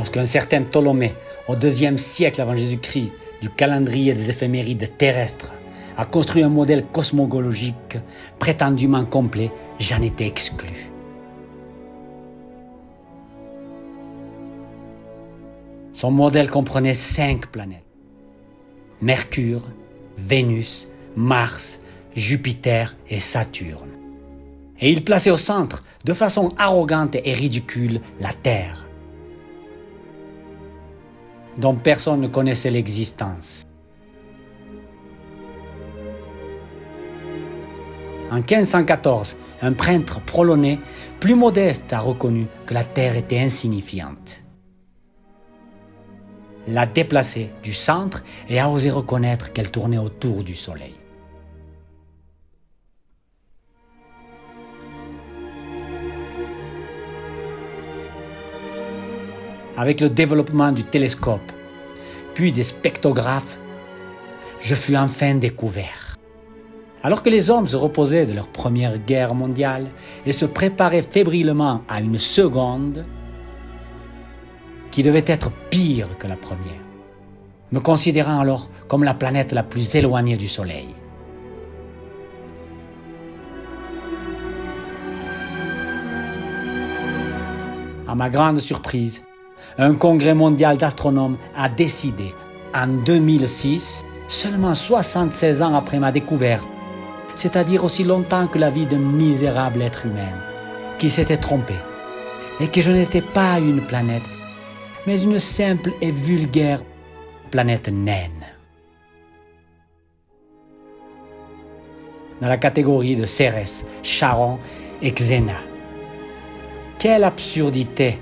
Lorsqu'un certain Ptolémée, au IIe siècle avant Jésus-Christ, du calendrier des éphémérides terrestres, a construit un modèle cosmologique prétendument complet, j'en étais exclu. Son modèle comprenait 5 planètes. Mercure, Vénus, Mars, Jupiter et Saturne. Et il plaçait au centre, de façon arrogante et ridicule, la Terre, dont personne ne connaissait l'existence. En 1514, un peintre polonais, plus modeste, a reconnu que la Terre était insignifiante, l'a déplacée du centre et a osé reconnaître qu'elle tournait autour du Soleil. Avec le développement du télescope, puis des spectrographes, je fus enfin découvert. Alors que les hommes se reposaient de leur première guerre mondiale et se préparaient fébrilement à une seconde, qui devait être pire que la première, me considérant alors comme la planète la plus éloignée du Soleil. À ma grande surprise, un congrès mondial d'astronomes a décidé, en 2006, seulement 76 ans après ma découverte, c'est-à-dire aussi longtemps que la vie d'un misérable être humain, qui s'était trompé, et que je n'étais pas une planète, mais une simple et vulgaire planète naine. Dans la catégorie de Cérès, Charon et Xéna. Quelle absurdité!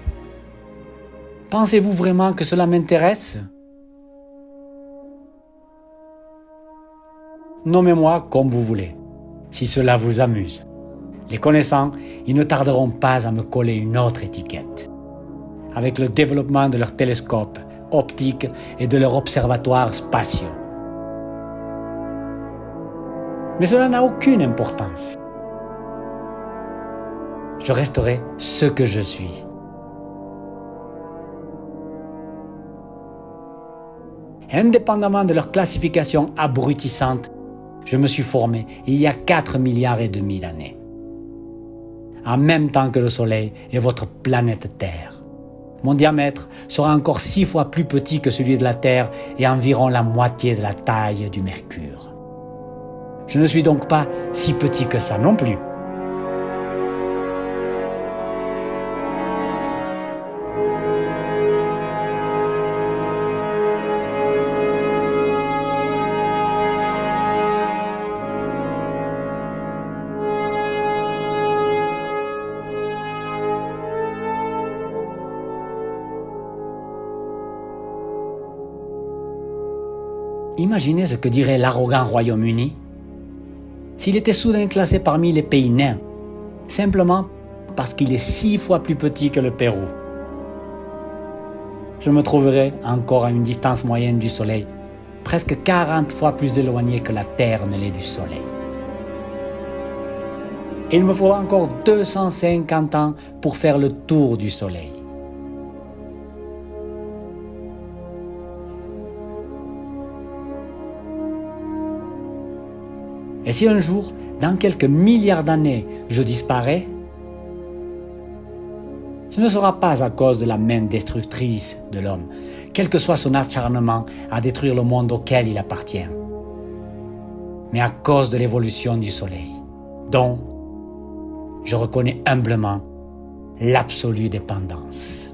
Pensez-vous vraiment que cela m'intéresse? Nommez-moi comme vous voulez, si cela vous amuse. Les connaissants, ils ne tarderont pas à me coller une autre étiquette. Avec le développement de leurs télescopes optiques et de leurs observatoires spatiaux. Mais cela n'a aucune importance. Je resterai ce que je suis. Indépendamment de leur classification abrutissante, je me suis formé il y a 4,5 milliards d'années. En même temps que le Soleil et votre planète Terre. Mon diamètre sera encore 6 fois plus petit que celui de la Terre et environ la moitié de la taille du Mercure. Je ne suis donc pas si petit que ça non plus. Imaginez ce que dirait l'arrogant Royaume-Uni s'il était soudain classé parmi les pays nains, simplement parce qu'il est 6 fois plus petit que le Pérou. Je me trouverais encore à une distance moyenne du Soleil, presque 40 fois plus éloigné que la Terre ne l'est du Soleil. Et il me faudra encore 250 ans pour faire le tour du Soleil. Et si un jour, dans quelques milliards d'années, je disparais, ce ne sera pas à cause de la main destructrice de l'homme, quel que soit son acharnement à détruire le monde auquel il appartient, mais à cause de l'évolution du Soleil, dont je reconnais humblement l'absolue dépendance.